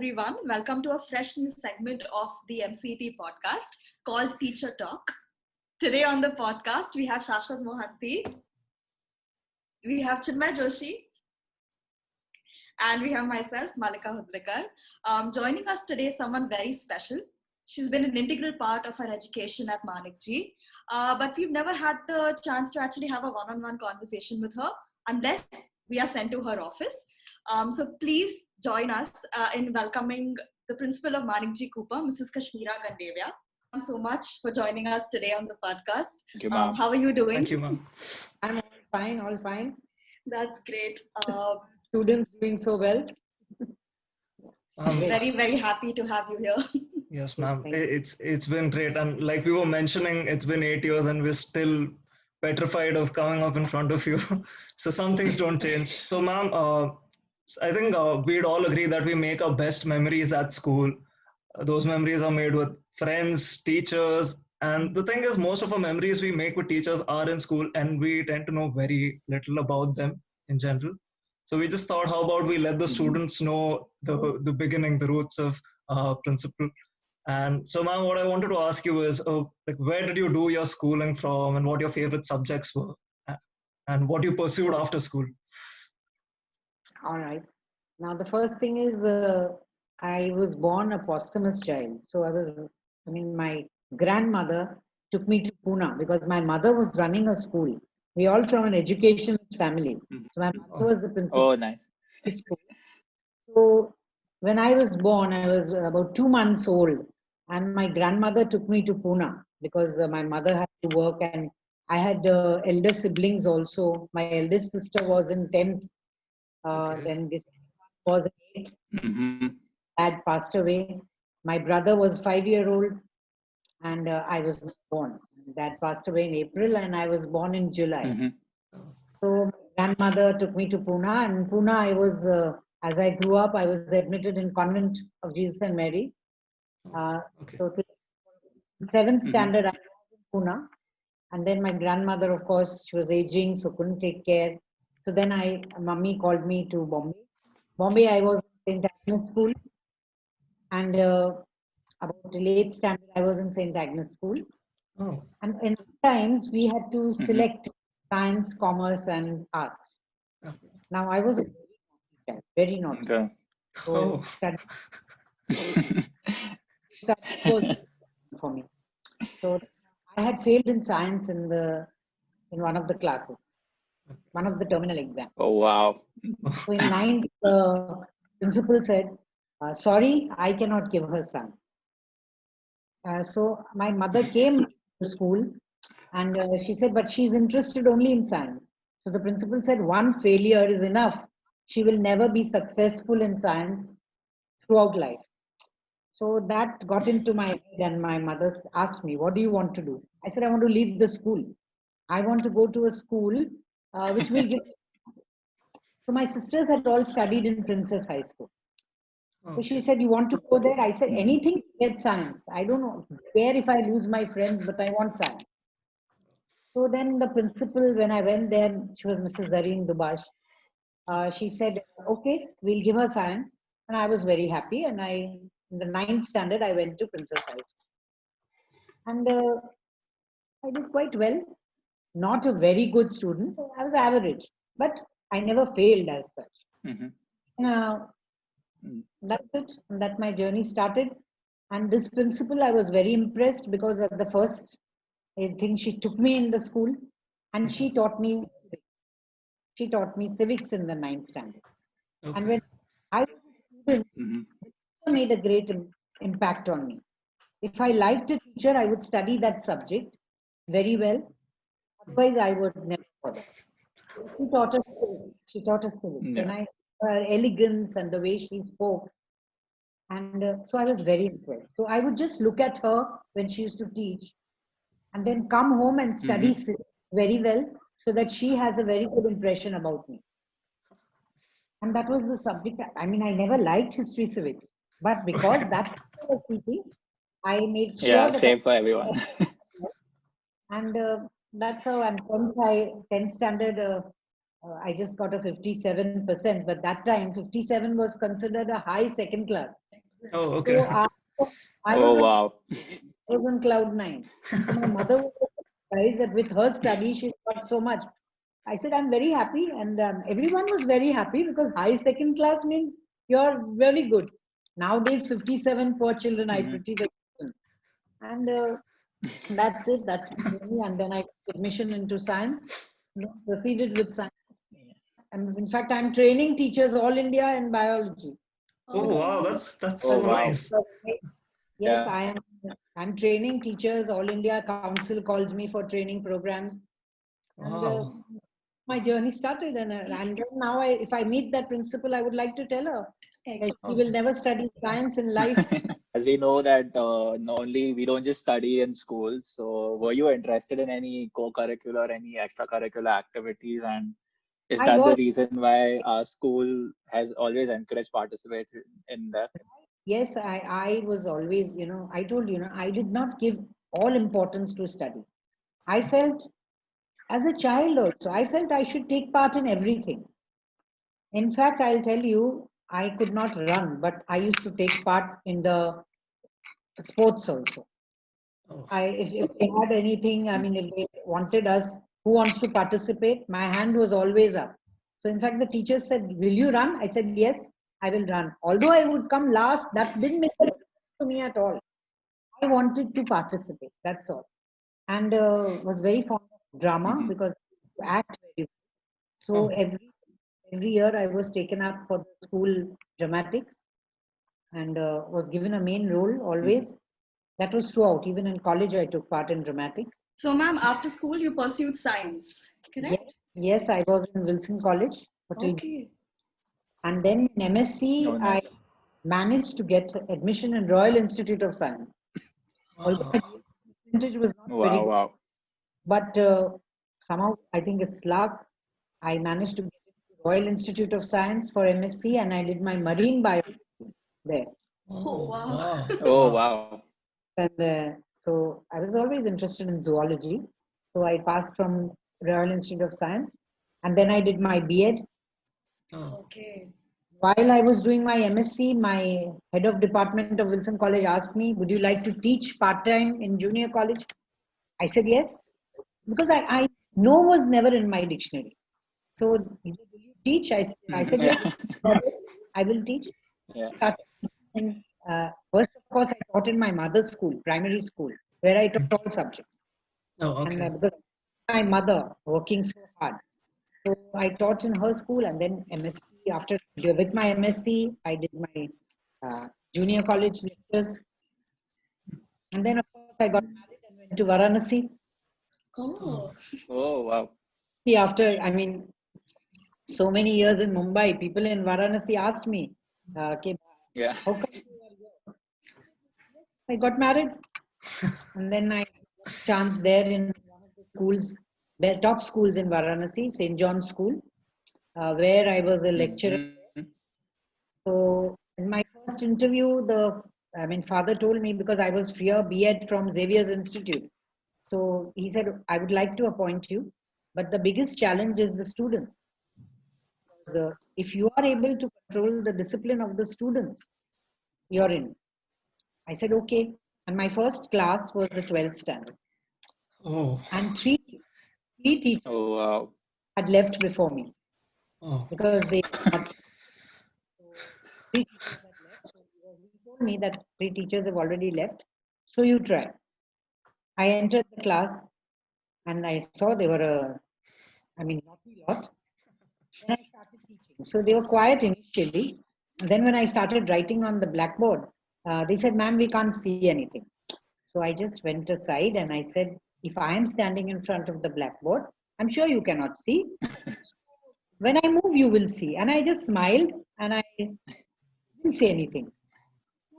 everyone. Welcome to a fresh new segment of the MCT podcast called Teacher Talk. Today on the podcast, we have Shashwat Mohanty, we have Chinmay Joshi, and we have myself, Malika Hudlikar. Joining us today is someone very special. She's been an integral part of our education at Manikji, but we've never had the chance to actually have a one-on-one conversation with her unless we are sent to her office. So please join us in welcoming the principal of Manikji Cooper, Mrs. Kashmira Gandevia. Thank you so much for joining us today on the podcast. Thank you, ma'am. How are you doing? Thank you, ma'am. I'm all fine. That's great. Students doing so well. Very, very happy to have you here. Yes, ma'am. It's been great. And like we were mentioning, it's been 8 years and we're still petrified of coming up in front of you. So some things don't change. So ma'am, I think we'd all agree that we make our best memories at school. Those memories are made with friends, teachers. And the thing is, most of our memories we make with teachers are in school and we tend to know very little about them in general. So we just thought, how about we let the students know the beginning, the roots of principal. And so, ma'am, what I wanted to ask you is, like, where did you do your schooling from, and what your favorite subjects were, and what you pursued after school? All right. Now, the first thing is, I was born a posthumous child. So my grandmother took me to Pune because my mother was running a school. We all from an educationist family. So my mother was the principal. Oh, nice. School. So when I was born, I was about 2 months old, and my grandmother took me to Pune because my mother had to work, and I had elder siblings also. My eldest sister was in 10th, then this was in 8th. Dad passed away. My brother was 5-year-old, and I was not born. Dad passed away in April, and I was born in July. So my grandmother took me to Pune, and Pune I was, as I grew up, I was admitted in Convent of Jesus and Mary. So 7th standard I was in Pune, and then my grandmother, of course, she was aging, so couldn't take care. So then mummy called me to Bombay. Bombay I was in St. Agnes School, and about till 8th standard I was in St. Agnes School. Oh. And in times we had to select science, commerce, and arts. Now I was a very naughty child, so study was for me. So I had failed in science in one of the classes, one of the terminal exams. Oh, wow. So in 9th, the principal said, "Sorry, I cannot give her son." So my mother came to school and she said, but she's interested only in science. So the principal said, one failure is enough. She will never be successful in science throughout life. So that got into my head, and my mother asked me, what do you want to do? I said, I want to leave the school. I want to go to a school which will give. So my sisters had all studied in Princess High School. So she said, you want to go there? I said, anything get science. I don't know care if I lose my friends, but I want science. So then the principal, when I went there, she was Mrs. Zareen Dubash. She said, okay, we'll give her science. And I was very happy. And in the 9th standard, I went to Princess High School. And I did quite well. Not a very good student. I was average, but I never failed as such. That's it. And that my journey started. And this principal, I was very impressed because at the first, I think she took me in the school and she taught me civics. She taught me civics in the 9th standard. And when I was a student, it made a great impact on me. If I liked a teacher, I would study that subject very well. Otherwise, I would never bother. She taught us civics. She taught us civics. And her elegance and the way she spoke. And so I was very impressed. So I would just look at her when she used to teach and then come home and study very well so that she has a very good impression about me. And that was the subject. I mean, I never liked history civics, but because that was teaching, I made sure. Yeah, same for everyone. And that's how, and 10th standard, I just got a 57%, but that time 57 was considered a high second class. Oh, So okay. I Oh was on, wow. I was on cloud nine. So my mother was surprised that with her study, she got so much. I said, I'm very happy. And everyone was very happy because high second class means you're very good. Nowadays, 57 poor children, I Mhm. pity the children. And that's it. That's my journey. And then I got admission into science, proceeded with science. And in fact, I'm training teachers all India in biology. Oh, Oh, wow, wow. that's Oh so wow. nice. Yes, Yeah. I'm training teachers. All India Council calls me for training programs, and Wow. my journey started. And then now, if I meet that principal, I would like to tell her that she Oh, will never study science in life. As we know that not only we don't just study in school, so were you interested in any co-curricular, any extracurricular activities, and is I that the was reason why our school has always encouraged participation in that? yes, I was always I told I did not give all importance to study. I felt as a child also I felt I should take part in everything. In fact, I'll tell you, I could not run, but I used to take part in the sports also. oh, If they had anything, I mean, if they wanted us, who wants to participate, my hand was always up. So, in fact, the teacher said, will you run? I said, yes, I will run. Although I would come last, that didn't make a difference to me at all. I wanted to participate, that's all. And was very fond of drama Mhm. because I act very well. So, oh, every year I was taken up for the school dramatics and was given a main role Mhm. always. That was throughout. Even in college, I took part in dramatics. So, ma'am, after school, you pursued science, Yes, correct? yes, I was in Wilson College, Hotel B. Okay. And then in MSc, Oh, I nice. managed to get admission in Royal Institute of Science. Although wow. my percentage was not very Wow, good, wow. but somehow I think it's luck. I managed to get into Royal Institute of Science for MSc, and I did my marine biology there. Oh, Oh, wow. wow. Oh, Wow. wow. And so I was always interested in zoology. So I passed from Royal Institute of Science, and then I did my B.Ed. Oh, Okay. While I was doing my MSc, my head of department of Wilson College asked me, "Would you like to teach part time in junior college?" I said yes, because I no was never in my dictionary. So he said, "Will you teach?" I said yes, I will teach. Yeah. Started teaching first, of course, I taught in my mother's school, primary school, where I taught all subjects. oh, And okay. because my mother working so hard, so I taught in her school, and then MSc. After with my MSc, I did my junior college lectures, and then of course I got married and went to Varanasi. Oh, Oh, Oh, wow. See, after I mean so many years in Mumbai, people in Varanasi asked me, "Okay, Yeah. how come you are here?" I got married, and then I got a chance there in one of the schools, the top schools in Varanasi, St. John's School, where I was a lecturer. Mhm. So in my first interview, father told me because I was freer B.Ed from Xavier's Institute. So he said, I would like to appoint you, but the biggest challenge is the student. Because, if you are able to control the discipline of the students, you're in. I said, okay. And my first class was the 12th standard. oh, And three teachers Oh, wow. had left before me oh, because they were not. So three teachers had left. So he told me that three teachers have already left. So you try. I entered the class and I saw they were naughty lot. Then I started teaching. So they were quiet initially. And then when I started writing on the blackboard, they said, ma'am, we can't see anything. So I just went aside and I said, if I am standing in front of the blackboard, I'm sure you cannot see. When I move, you will see. And I just smiled and I didn't say anything.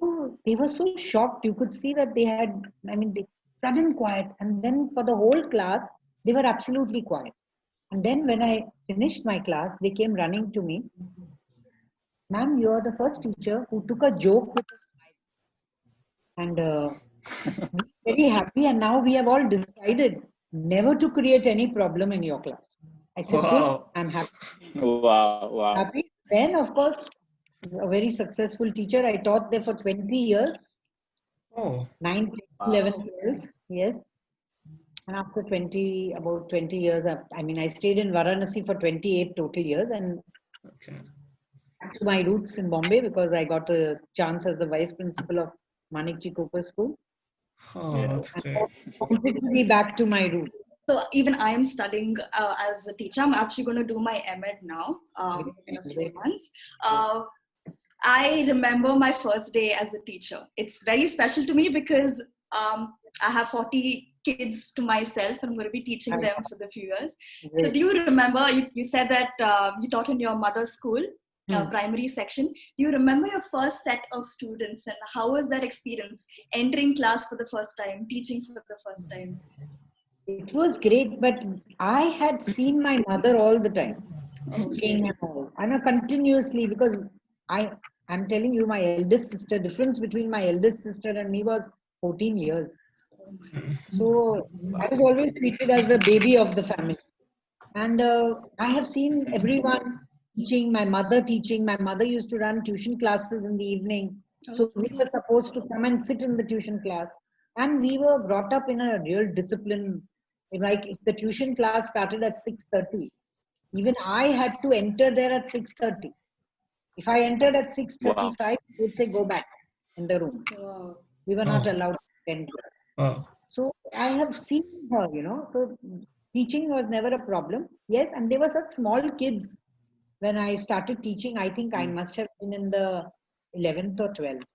Oh, they were so shocked. You could see that they had, sudden quiet. And then for the whole class, they were absolutely quiet. And then when I finished my class, they came running to me. Ma'am, you are the first teacher who took a joke with a smile. And we're very happy. And now we have all decided never to create any problem in your class. I said, good. wow. I'm happy. Wow, wow. Happy. Then, of course, A very successful teacher. I taught there for 20 years, Oh, 9, 10, 11, 12. Yes. And after about 20 years, I stayed in Varanasi for 28 total years and okay. back to my roots in Bombay because I got a chance as the vice principal of Manikji Cooper School. Oh, Yeah. that's I great. wanted to be back to my roots. So even I am studying as a teacher. I'm actually going to do my MEd now in a few months. I remember my first day as a teacher. It's very special to me because I have 40 kids to myself. I'm going to be teaching them for the few years. So do you remember, you said that you taught in your mother's school, primary section. Do you remember your first set of students and how was that experience, entering class for the first time, teaching for the first time? It was great, but I had seen my mother all the time. Teaching and all. I know continuously because I'm telling you, my eldest sister, difference between my eldest sister and me was 14 years. So I was always treated as the baby of the family. And I have seen everyone teaching, my mother teaching. My mother used to run tuition classes in the evening. So we were supposed to come and sit in the tuition class. And we were brought up in a real discipline. Like if the tuition class started at 6:30, even I had to enter there at 6:30. If I entered at 6:35, they would say, go back in the room. We were not allowed to attend class. So I have seen her, so teaching was never a problem. Yes, and they were such small kids. When I started teaching, I think I must have been in the 11th or 12th.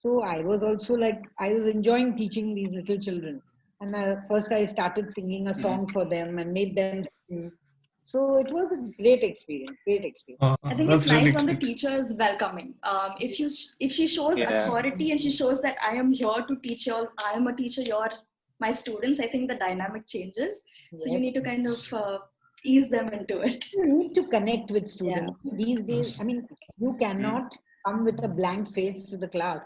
So I was also I was enjoying teaching these little children. And first I started singing a song for them and made them sing. So it was a great experience, great experience. I think it's nice when the teacher is welcoming. If she shows authority and she shows that I am here to teach you all, I am a teacher, you're my students, I think the dynamic changes. So you need to kind of ease them into it. You need to connect with students. These days, you cannot come with a blank face to the class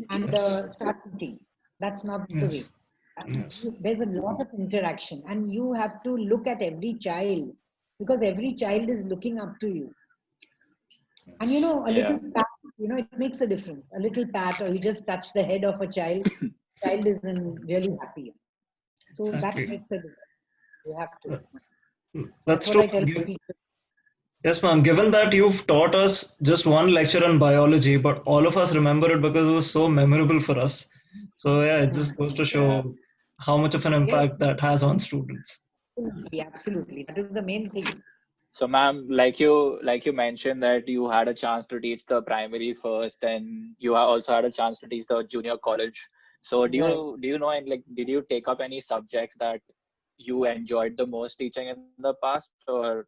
and start teaching. That's not the way. There's a lot of interaction and you have to look at every child because every child is looking up to you. And a little pat, it makes a difference. A little pat or you just touch the head of a child, child is really happy. So that makes a difference. You have to. That's true. Yes, ma'am. Given that you've taught us just one lecture on biology, but all of us remember it because it was so memorable for us. So yeah, it just goes to show how much of an impact that has on students. Absolutely. That is the main thing. So ma'am, like you mentioned that you had a chance to teach the primary first and you also had a chance to teach the junior college. So do you know, and did you take up any subjects that you enjoyed the most teaching in the past, or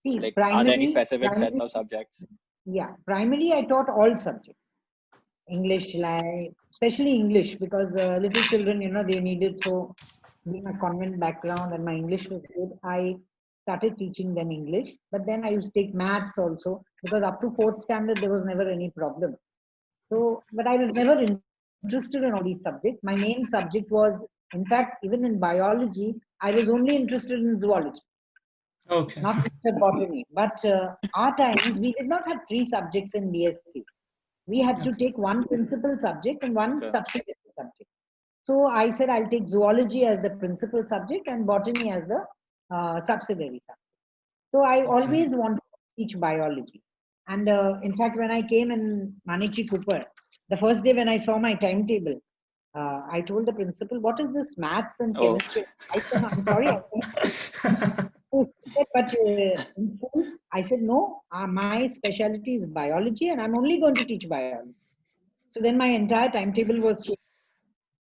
are there any specific sets of subjects? Yeah, primary I taught all subjects. English, especially English, because little children, they needed, so being a convent background and my English was good, I started teaching them English. But then I used to take maths also, because up to 4th standard, there was never any problem. So, but I was never interested in all these subjects. My main subject was, in fact, even in biology, I was only interested in zoology. Okay. Not botany. But our times, we did not have 3 subjects in BSc. We had to take one principal subject and one subsidiary subject. So I said, I'll take zoology as the principal subject and botany as the subsidiary subject. So I always wanted to teach biology. And in fact, when I came in Manikji Cooper, the first day when I saw my timetable, I told the principal, what is this maths and chemistry? I said, I'm sorry. But in school, I said, no, my specialty is biology and I'm only going to teach biology. So then my entire timetable was changed.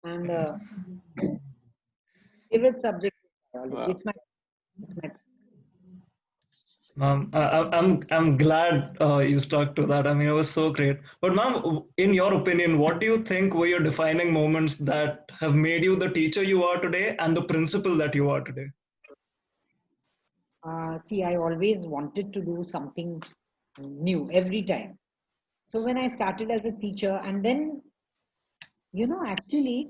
And favorite subject is biology. It's my I'm glad you stuck to that. It was so great. But ma'am, in your opinion, what do you think were your defining moments that have made you the teacher you are today and the principal that you are today? See, I always wanted to do something new every time. So when I started as a teacher, and then, actually,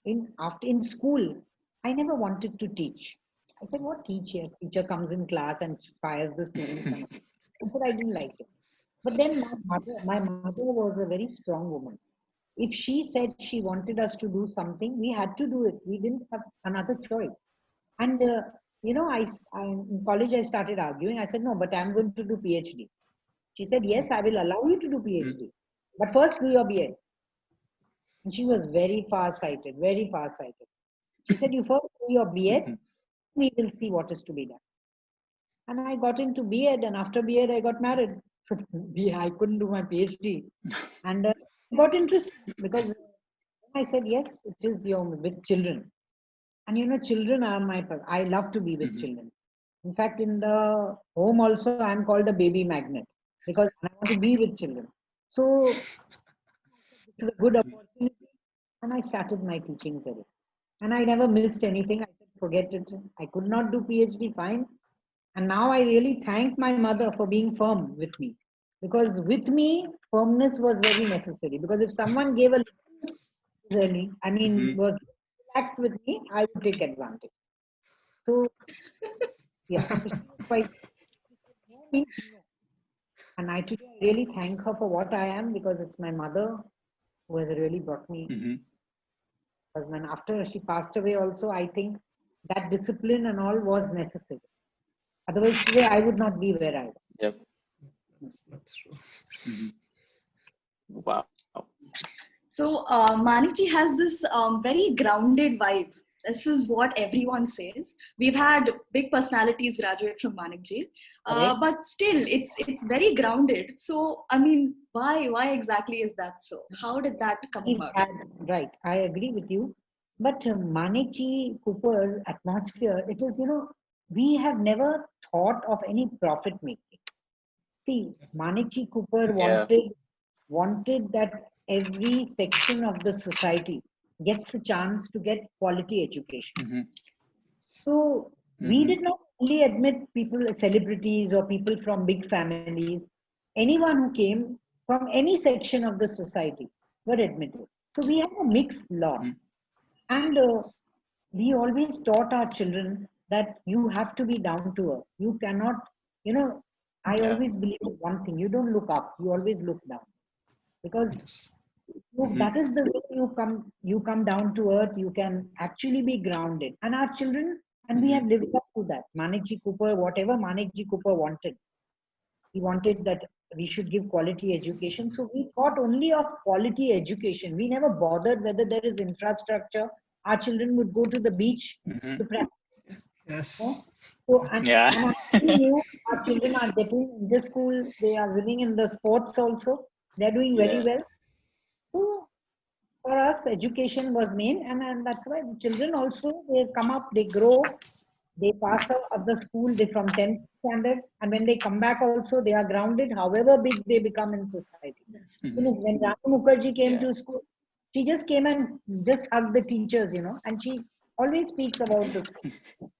in school, I never wanted to teach. I said, what teacher? Teacher comes in class and fires the students. I said, I didn't like it. But then my mother was a very strong woman. If she said she wanted us to do something, we had to do it. We didn't have another choice. And in college I started arguing. I said, no, but I'm going to do PhD. She said, yes, I will allow you to do PhD, but first do your BA. And she was very far-sighted, very far-sighted. She said, you first do your BA, we will see what is to be done. And I got into B.Ed, and after B.Ed, I got married. I couldn't do my PhD. And I got interested because I said, yes, it is with children. And children are I love to be with children. In fact, in the home also, I'm called a baby magnet because I want to be with children. So this is a good opportunity. And I started my teaching career. And I never missed anything. I said, forget it. I could not do PhD, fine. And now I really thank my mother for being firm with me. Because with me, firmness was very necessary. Because if someone gave a little, was relaxed with me, I would take advantage. So, yeah, so she was quite, no means no. And today I really thank her for what I am because it's my mother who has really brought me. Because when after she passed away also, I think that discipline and all was necessary. Otherwise, today I would not be where I am. Yep. That's true. Wow. So Manikji has this very grounded vibe. This is what everyone says. We've had big personalities graduate from Manikji, but still, it's very grounded. So, I mean, why exactly is that so? How did that come about? Right, I agree with you. But Manikji Cooper atmosphere, it is, we have never thought of any profit making. See, Manikji Cooper wanted that every section of the society gets a chance to get quality education. So we did not only admit people, celebrities or people from big families, anyone who came from any section of the society were admitted. So we have a mixed lot. And we always taught our children that you have to be down to earth. You cannot, I always believe in one thing, you don't look up, you always look down. Because that is the way you come down to earth, you can actually be grounded. And our children, and we have lived up to that. Manikji Cooper, whatever Manikji Cooper wanted, he wanted that we should give quality education. So we thought only of quality education. We never bothered whether there is infrastructure. Our children would go to the beach to practice. Yes. So, and our children are getting in the school, they are winning in the sports also. They're doing very well. So for us, education was main, and that's why the children also, they come up, they grow, they pass out of the school, they from 10th standard, and when they come back also, they are grounded, however big they become in society. When Ranu Mukherjee came to school, she just came and just hugged the teachers, and she always speaks about the school.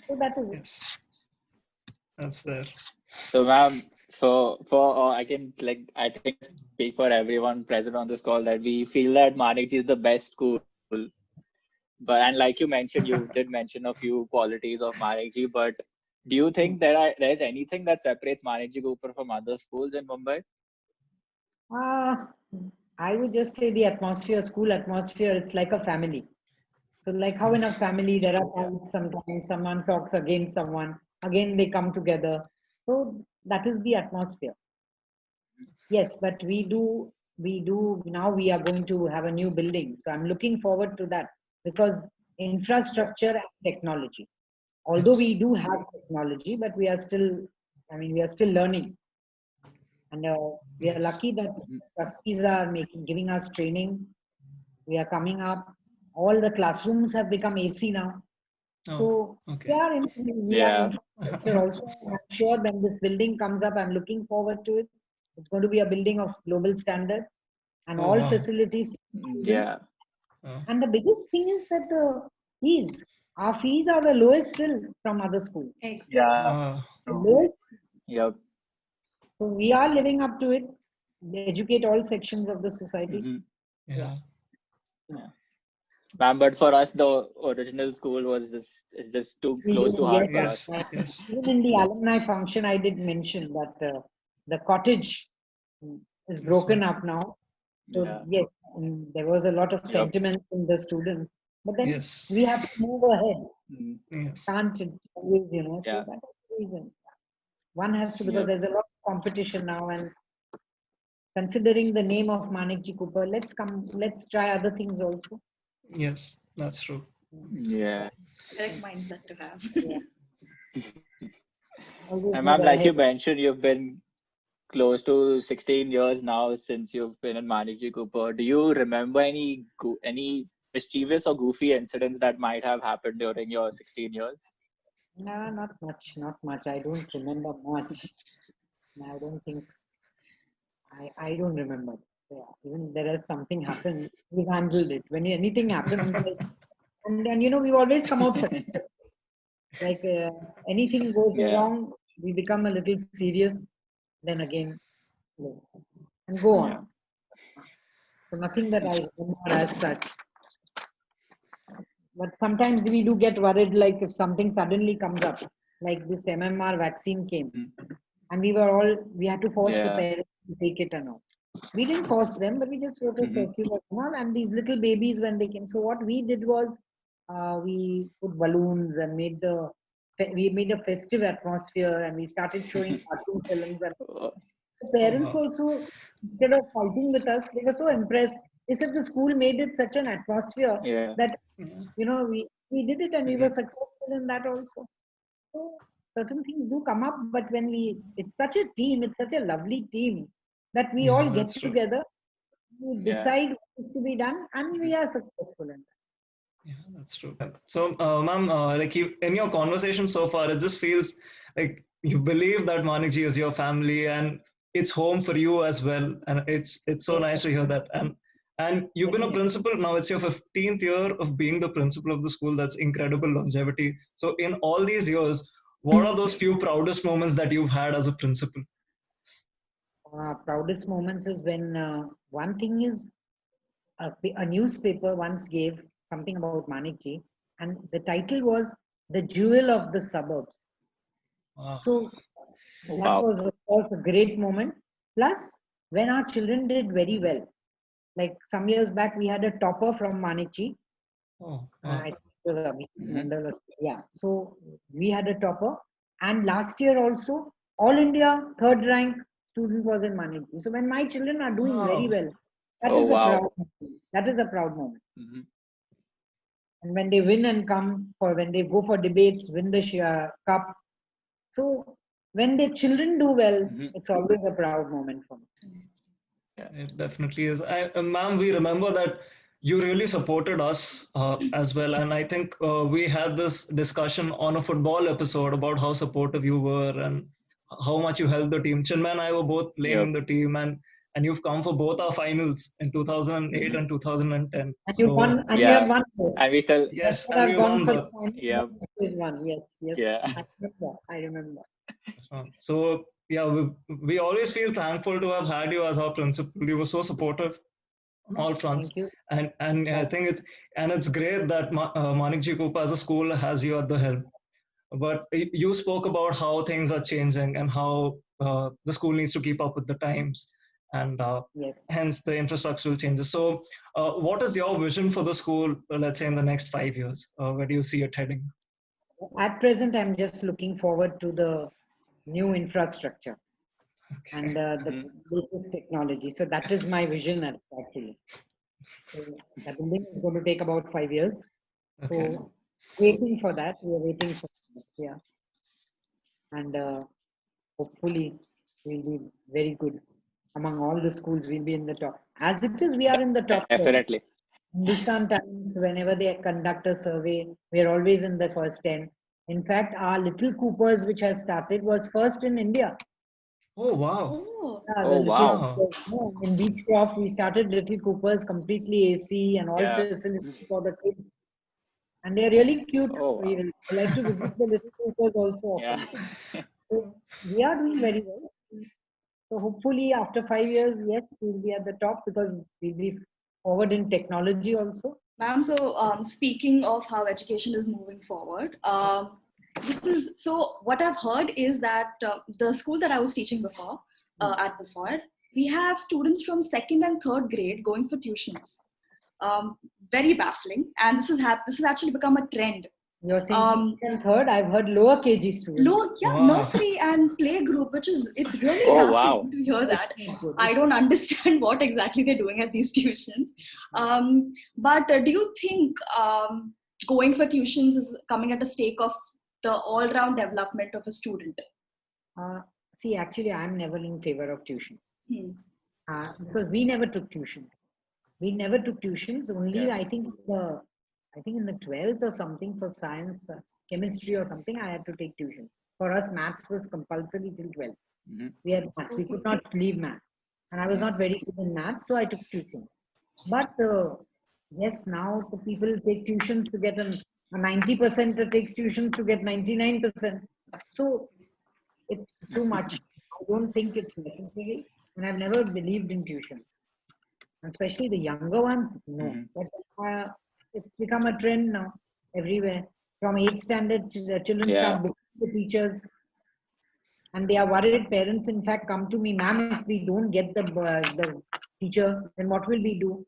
So that is it. That's there. So, ma'am, I can I think speak for everyone present on this call that we feel that Manikji is the best school. But and like you mentioned, you did mention a few qualities of Manikji. But do you think there is anything that separates Manikji Cooper from other schools in Mumbai? I would just say the atmosphere, school atmosphere. It's like a family. So like how in a family there are fights sometimes, someone talks against someone, again they come together. So that is the atmosphere. Yes, but we do, now we are going to have a new building. So I'm looking forward to that because infrastructure and technology. Although we do have technology, but we are still learning. And we are lucky that trustees are giving us training. We are coming up. All the classrooms have become AC now. So we are also. I'm sure when this building comes up, I'm looking forward to it. It's going to be a building of global standards and all facilities. And the biggest thing is that the fees. Our fees are the lowest still from other schools. The lowest. So we are living up to it. They educate all sections of the society. Ma'am, but for us, the original school is just too close to heart for us. Even in the alumni function, I did mention that the cottage is broken up now. So Yeah. yes, there was a lot of Yep. sentiment in the students, but then Yes. we have to move ahead. Mm. Yes. Can't always, Yeah. so that is the reason. One has to, because Yep. there's a lot of competition now, and considering the name of Manikji Cooper, let's try other things also. Yes, that's true. Yeah. Correct mindset to have. Yeah. Always And move ma'am, like you ahead. mentioned, you've been close to 16 years now since you've been in Manikji Cooper. Do you remember any mischievous or goofy incidents that might have happened during your 16 years? No, not much, not much. I don't remember much. I don't think I don't remember. Yeah, even there is something happened, we've handled it. When anything happens, like, and we always come out successful. Like anything goes Yeah. wrong, we become a little serious. Then again, and go Yeah. on. So nothing that I remember as such. But sometimes we do get worried, like if something suddenly comes up, like this MMR vaccine came, and we had to force the Yeah. parents to take it and all. We didn't force them, but we just wrote a Mhm. circular and all. And these little babies, when they came, so what we did was we put balloons and we made a festive atmosphere, and we started showing cartoon films. And the parents wow. also, instead of fighting with us, they were so impressed. They said the school made it such an atmosphere Yeah. that Yeah. we did it, and we Mhm. were successful in that also. So certain things do come up, but when it's such a team, it's such a lovely team that we Yeah, all that's get true. together, we Yeah. decide what is to be done, and we are successful in that. Yeah, that's true. So, ma'am, like in your conversation so far, it just feels like you believe that Manikji is your family and it's home for you as well. And it's so Yes, nice to hear that. And you've been a definitely. principal now. It's your 15th year of being the principal of the school. That's incredible longevity. So, in all these years, what are those few proudest moments that you've had as a principal? Proudest moments is when one thing is a newspaper once gave something about Manikji, and the title was "The Jewel of the Suburbs." Wow. So Oh, that wow. was, of course, a great moment. Plus, when our children did very well, like some years back, we had a topper from Manikji. Oh, I wow. think it was Abhishek Mhm. Mandal. Yeah. So we had a topper. And last year also, All India third rank student was in Manikji. So when my children are doing very Wow. well, that Oh, is a wow. proud moment. That is a proud moment. Mhm. And when they win and when they go for debates, win the cup. So when their children do well, Mhm. it's always a proud moment for me. Yeah. It definitely is. Ma'am, we remember that you really supported us as well. And I think we had this discussion on a football episode about how supportive you were and how much you helped the team. Chinmay and I were both playing Yep. in the team, and you've come for both our finals in 2008 Mhm. and 2010. And you So, won, and you have Yeah. won both. And we still, That's yes, what and I've we gone won for the both. final. yep. Is one. Yes, yes. Yeah. I remember. Yes, ma'am. So, yeah, we always feel thankful to have had you as our principal. You were so supportive on all fronts. Thank you. And I think it's great that Manikji Cooper as a school has you at the helm. But you spoke about how things are changing and how the school needs to keep up with the times, and Yes. hence the infrastructural changes. So, what is your vision for the school? Let's say in the next 5 years, where do you see it heading? At present, I'm just looking forward to the new infrastructure and Okay. the Mhm. latest technology. So that is my vision actually. So the building is going to take about 5 years. Okay. So waiting for that. We are waiting for that. Yeah. And hopefully we'll be very good. Among all the schools, we'll be in the top. As it is, we are in the top 10. Definitely. Hindustan Times, whenever they conduct a survey, we are always in the first 10. In fact, our Little Coopers, which has started, was first in India. Oh wow. Oh, Yeah, the Oh, Little wow. Wow. Coopers. No, in Beechcroft, we started Little Coopers, completely AC and all Yeah. facilities for the kids. And they're really cute. Oh, wow. I like to visit the Little Coopers also Yeah. often. So we are doing very well. So hopefully after 5 years, yes, we'll be at the top because we'll be forward in technology also. ma'am. So, speaking of how education is moving forward, what I've heard is that the school that I was teaching before, at before, we have students from 2nd and 3rd grade going for tuitions. Very baffling. And this has actually become a trend. You're saying 2nd and 3rd? I've heard lower KG students. Wow. Nursery and play group, it's really baffling to hear that. I don't understand what exactly they're doing at these tuitions. But do you think going for tuitions is coming at the stake of the all-round development of a student? See, actually, I'm never in favor of tuition. Because we never took tuition. Only I think in the 12th or something for science, chemistry or something, I had to take tuition. For us, maths was compulsory till 12th. We had maths. We could not leave maths. And I was not very good in maths, so I took tuition. But yes, now the people take tuitions to get a 90% takes tuitions to get 99%. So it's too much. I don't think it's necessary. And I've never believed in tuition. Especially the younger ones, no. But it's become a trend now everywhere. From 8th standard, children start booking the teachers. And they are worried. Parents, in fact, come to me, ma'am, if we don't get the teacher, then what will we do?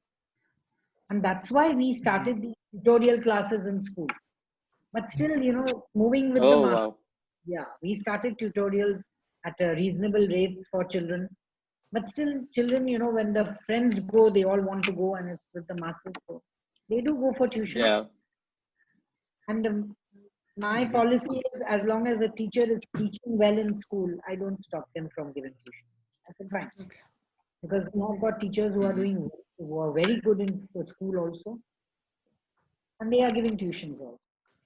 And that's why we started the tutorial classes in school. But still, moving with the mass. Wow. Yeah, we started tutorials at reasonable rates for children. But still, children, when the friends go, they all want to go, and it's with the masses. So they do go for tuition. Yeah. And my policy is, as long as a teacher is teaching well in school, I don't stop them from giving tuition. I said, fine. Okay. Because we have got teachers who are very good in school also. And they are giving tuitions also.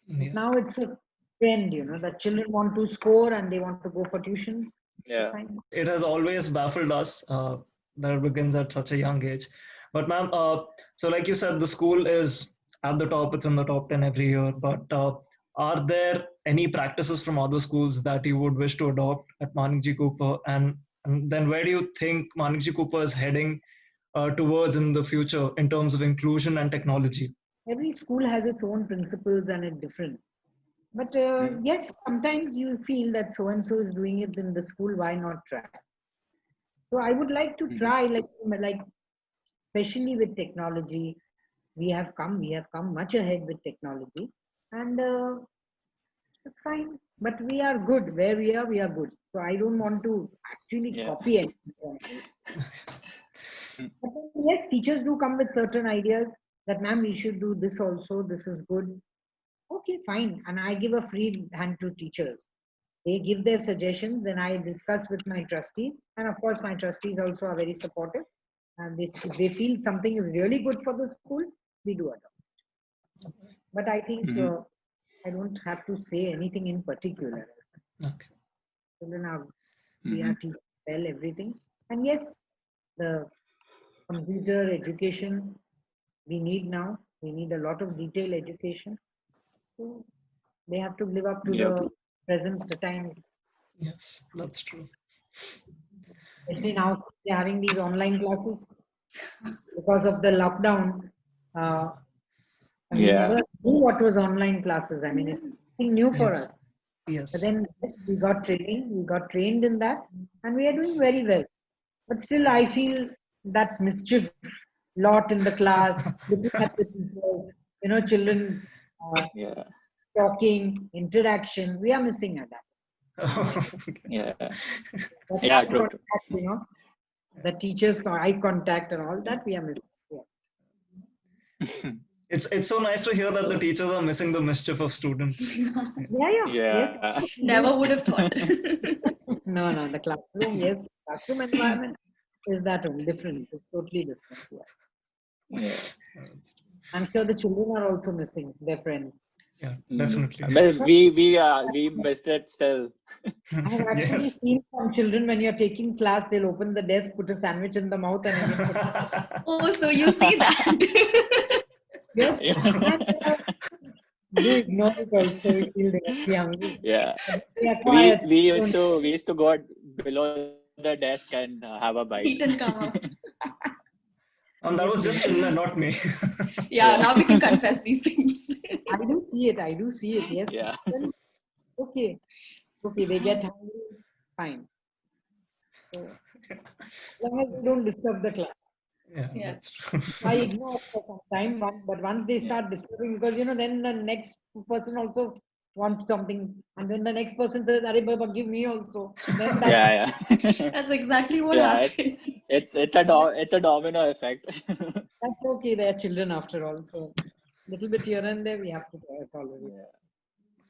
Yeah. Now it's a trend, that children want to score and they want to go for tuitions. Yeah. It has always baffled us that it begins at such a young age. But ma'am, so like you said, the school is at the top, it's in the top 10 every year. But are there any practices from other schools that you would wish to adopt at Manik G. Cooper? And then where do you think Manik G. Cooper is heading towards in the future in terms of inclusion and technology? Every school has its own principles and it's different. But yes, sometimes you feel that so-and-so is doing it in the school, why not try? So I would like to try, like especially with technology. We have come much ahead with technology. And it's fine. But we are good. Where we are good. So I don't want to actually copy anything. But yes, teachers do come with certain ideas that, ma'am, we should do this also. This is good. Okay, fine. And I give a free hand to teachers. They give their suggestions, then I discuss with my trustee. And of course, my trustees also are very supportive. And if they feel something is really good for the school, we do adopt. But I think I don't have to say anything in particular. Okay. Children are, we are teaching well everything. And yes, the computer education we need now. We need a lot of detailed education. So they have to live up to the present times. Yes, that's true. Especially now they're having these online classes because of the lockdown. We never knew what was online classes. I mean, it's something new for us. Yes. But then we got training, we got trained in that, and we are doing very well. But still, I feel that mischief lot in the class, looking at the teachers, children talking, interaction. We are missing at that. True. The teachers' eye contact and all that we are missing. It's so nice to hear that the teachers are missing the mischief of students. Yes. Never would have thought. No, the classroom, classroom environment is that different. It's totally different. I'm sure the children are also missing their friends. Yeah, definitely. Well, we missed it still. I have actually seen some children when you're taking class, they'll open the desk, put a sandwich in the mouth, and oh, so you see that? Yes. They ignore it also. We feel they're hungry. Yeah. We used to go below the desk and have a bite. Eat and come out. That was just Chinna, not me. Now we can confess these things. I do see it, yes. Yeah. Okay, they get hungry, fine. So, As long as they don't disturb the class. Yeah. That's true. I ignore for some time, but once they start disturbing, because then the next person also wants something, and then the next person says, "Arey Baba, give me also." Then that Yeah, yeah. That's exactly what Yeah, happened. it's a domino effect. that's okay. They're children after all, so little bit here and there we have to tolerate. Yeah.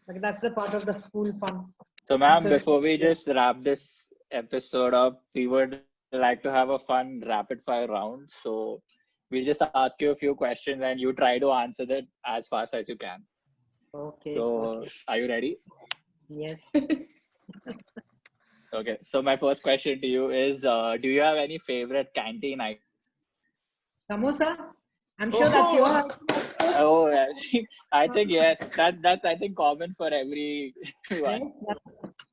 But that's the part of the school fun. So, ma'am, Answers. before we just wrap this episode up, we would like to have a fun rapid fire round. So, we'll just ask you a few questions and you try to answer that as fast as you can. Okay. So, are you ready? Yes. Okay. So, my first question to you is do you have any favorite canteen item? Samosa. I'm sure that's your Oh, item. Oh, I think yes. That's I think common for everyone. Yes,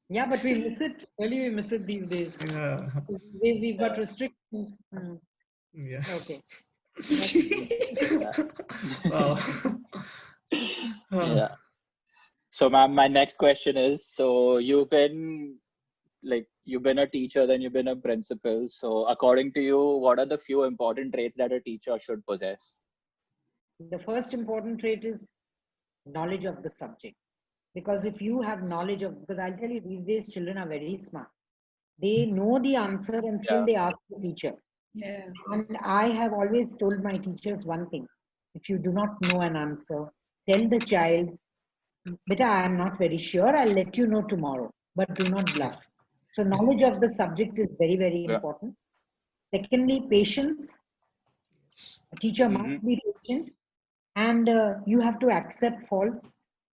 yeah, but we miss it. Really, we miss it these days. yeah. These days we've got Yeah. restrictions. Yes. Okay. Yeah. Wow. Yeah. So, ma'am, my next question is: so you've been a teacher, then you've been a principal. So, according to you, what are the few important traits that a teacher should possess? The first important trait is knowledge of the subject. Because if you have knowledge of, because I'll tell you, these days children are very smart. They know the answer and still Yeah. they ask the teacher. Yeah. And I have always told my teachers one thing: if you do not know an answer, tell the child, "Beta, I am not very sure. I'll let you know tomorrow, but do not bluff." So, knowledge of the subject is very, very Yeah. important. Secondly, patience. A teacher Mm-hmm. must be patient, and you have to accept faults,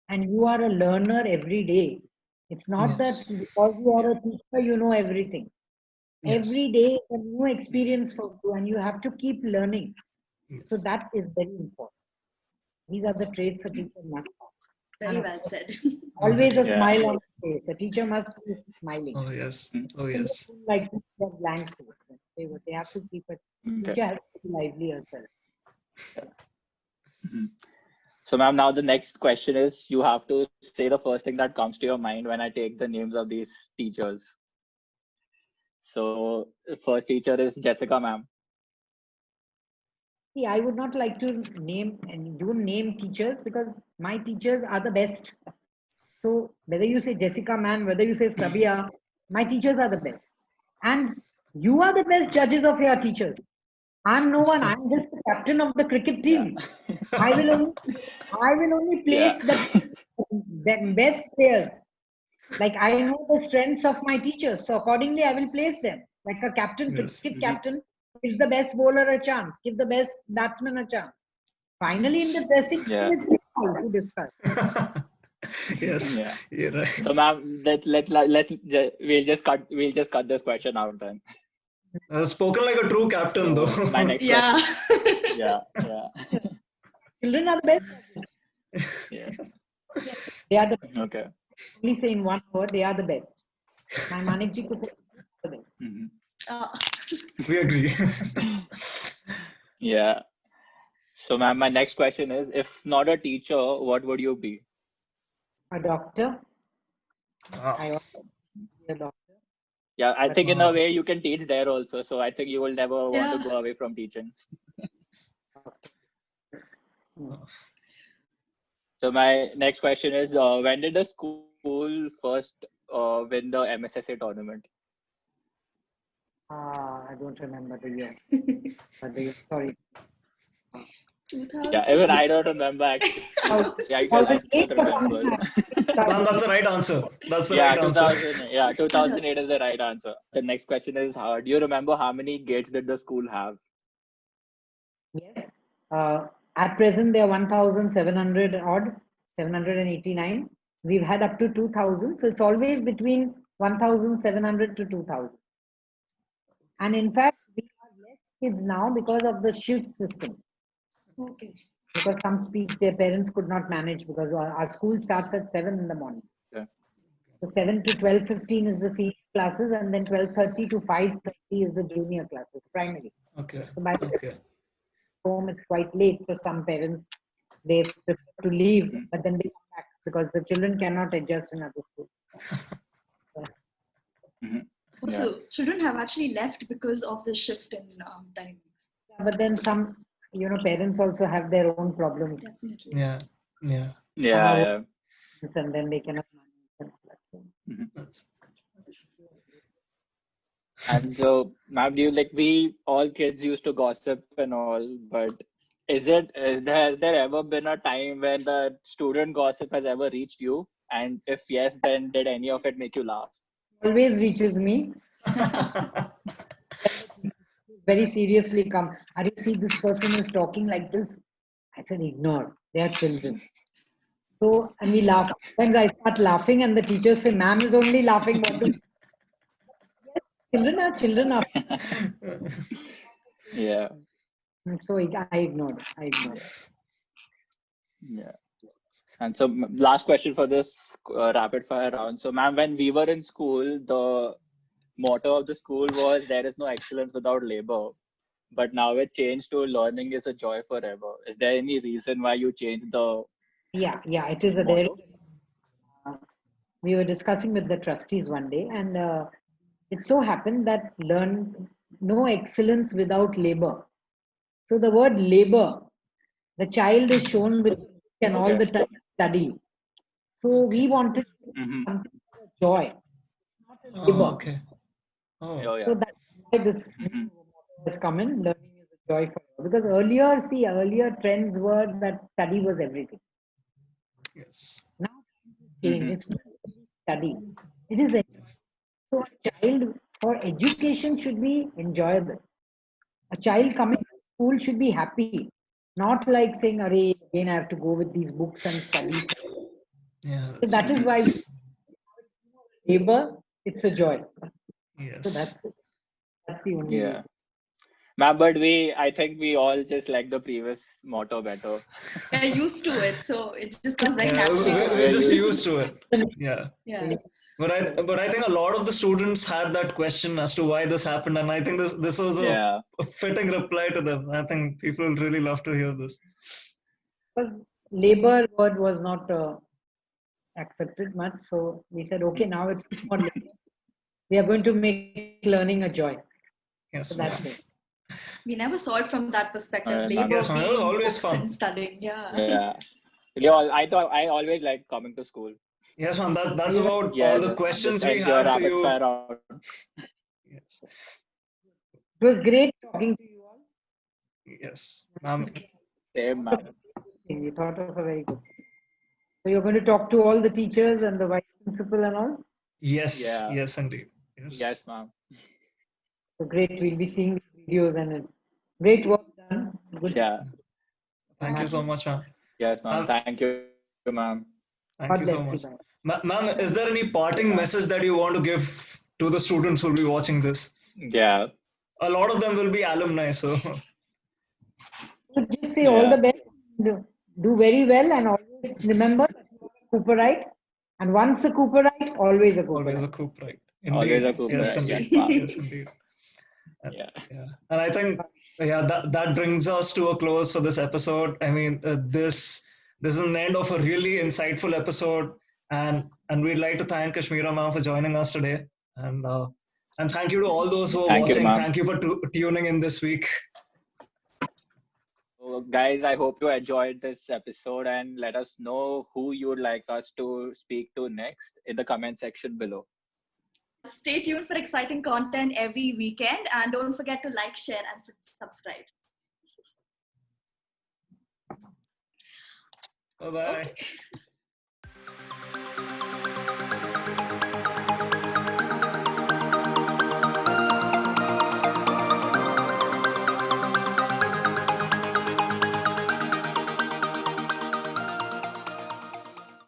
and you are a learner every day. It's not that Yes. because you are a teacher, you know everything. Yes. Every day is a new experience for you, and you have to keep learning. So Yes. that is very important. These are the traits a teacher must have. Very And well said. always a Yeah. smile on the face. A teacher must be smiling. Oh yes. Mm. Oh yes. Like a blank face. They have to keep it. Okay. Teacher has to be lively herself. Mhm. So, ma'am, now the next question is: you have to say the first thing that comes to your mind when I take the names of these teachers. So, the first teacher is Jessica, ma'am. See, I would not like to name and don't name teachers because my teachers are the best. So whether you say Jessica Man, whether you say Sabia, my teachers are the best. And you are the best judges of your teachers. I'm no one. I'm just the captain of the cricket Yeah. team. I will only place Yeah. the best players. Like I know the strengths of my teachers, so accordingly I will place them. Like a captain, Yes. cricket Mhm. captain, gives the best bowler a chance, give the best batsman a chance. Finally, in the dressing Yeah. room, it's all to discuss. Yes. Yeah. You're right. So, ma'am, we'll just cut this question out then. Spoken like a true captain, So, though. my next Yeah. question. Yeah. Yeah. Children are the best. Yeah. They are the Okay. only say in one word, they are the best. My Manikji could say the best. Mhm. We agree. Yeah. So, ma'am, my next question is: if not a teacher, what would you be? A doctor, Wow. I also be a doctor. Yeah, I But think in a way you can teach there also. So, I think you will never want to Yeah. go away from teaching. So, my next question is: when did the school first win the MSSA tournament? I don't remember the year. Sorry. 2000. Yeah, even I don't remember actually. I don't 2008 or remember. something. Ma'am, that's the right answer. That's the Yeah, right answer. 2008 is the right answer. The next question is: do you remember how many gates did the school have? Yes. At present, there are 1,700 odd, 789. We've had up to 2,000. So it's always between 1,700 to 2,000. And in fact, we have less kids now because of the shift system. Okay. Because some speak, their parents could not manage because our school starts at 7 in the morning. Yeah. So 7 to 12:15 is the senior classes, and then 12:30 to 5:30 is the junior classes, primary. Okay. So by Okay. home, it's quite late for some parents. They prefer to leave, Mhm. but then they come back because the children cannot adjust in other schools. Mhm. So children have actually left because of the shift in timings. But then some, parents also have their own problems. Definitely. Yeah. And then they cannot manage. That's- And so, ma'am, we all kids used to gossip and all, but has there ever been a time when the student gossip has ever reached you? And if yes, then did any of it make you laugh? Always reaches me. Very seriously come. Are you see this person is talking like this? I said, ignore. They are children. So, and we laugh. Sometimes I start laughing, and the teachers say, "Ma'am is only laughing." Yes, children are. Yeah. So I ignored. Yeah. And so, last question for this rapid fire round. So, ma'am, when we were in school, the motto of the school was "There is no excellence without labor." But now it changed to "Learning is a joy forever." Is there any reason why you changed the Yeah. It is a there. motto? We were discussing with the trustees one day, and it so happened that no excellence without labor. So the word labor, the child is shown with and all the time study. So we wanted Mm-hmm. something joy, not a Oh, labor. okay. Oh, Oh, yeah. So that's why this Mm-hmm. has come in. Learning is a joy forever. Because earlier trends were that study was everything. yes. Now change. Mm-hmm. It's not only study. It is so a child for education should be enjoyable. A child coming to school should be happy, not like saying, "Arey, again I have to go with these books and studies." Yeah, So that's that true. is why labor, it's a joy. So Yes. that's the only Yeah. reason. Ma'am, but I think we all just like the previous motto better. We're used to it, so it just comes very Yeah, naturally to we're we're us. just used used to it. Yeah. Yeah. But I think a lot of the students had that question as to why this happened, and I think this was Yeah. a fitting reply to them. I think people will really love to hear this. Because labor word was not accepted much, so we said, okay, now it's not labor. We are going to make learning a joy. Yes, So ma'am. that's it. We never saw it from that perspective. Ma'am. Labor Yes, ma'am. It was being always books fun. and studying. Yeah. Yeah. I always liked coming to school. Yes, ma'am. That's Even about all Yes, the yes, ma'am. Just questions we enjoy had for rapid you. fire round. Yes. it was great talking to you all. Yes, ma'am. Same, ma'am. We thought of a very good. So you're going to talk to all the teachers and the vice principal and all. Yes, Yeah. yes, indeed. Yes. Yes, ma'am. So great. We'll be seeing these videos and great work done. Good. Yeah. Thank you so much, ma'am. Yes, ma'am. Thank you, ma'am. Thank God you so bless you. much. Bye. Ma'am, is there any parting message that you want to give to the students who will be watching this? Yeah. A lot of them will be alumni, so So just say all Yeah. the best. Do very well and always remember that you are a Cooperite. And once a Cooperite, always a always a Cooperite. coup, right? Always Indeed. a Cooper. Yes, Yes, indeed. ma'am. Yes, indeed. Yeah. Yeah. And I think, that brings us to a close for this episode. I mean, this is an end of a really insightful episode, and we'd like to thank Kashmira ma'am for joining us today, and thank you to all those who are Thank you, watching. ma'am. Thank you for tuning in this week. So, guys, I hope you enjoyed this episode and let us know who you would like us to speak to next in the comment section below. Stay tuned for exciting content every weekend, and don't forget to like, share, and subscribe. Bye bye. Okay.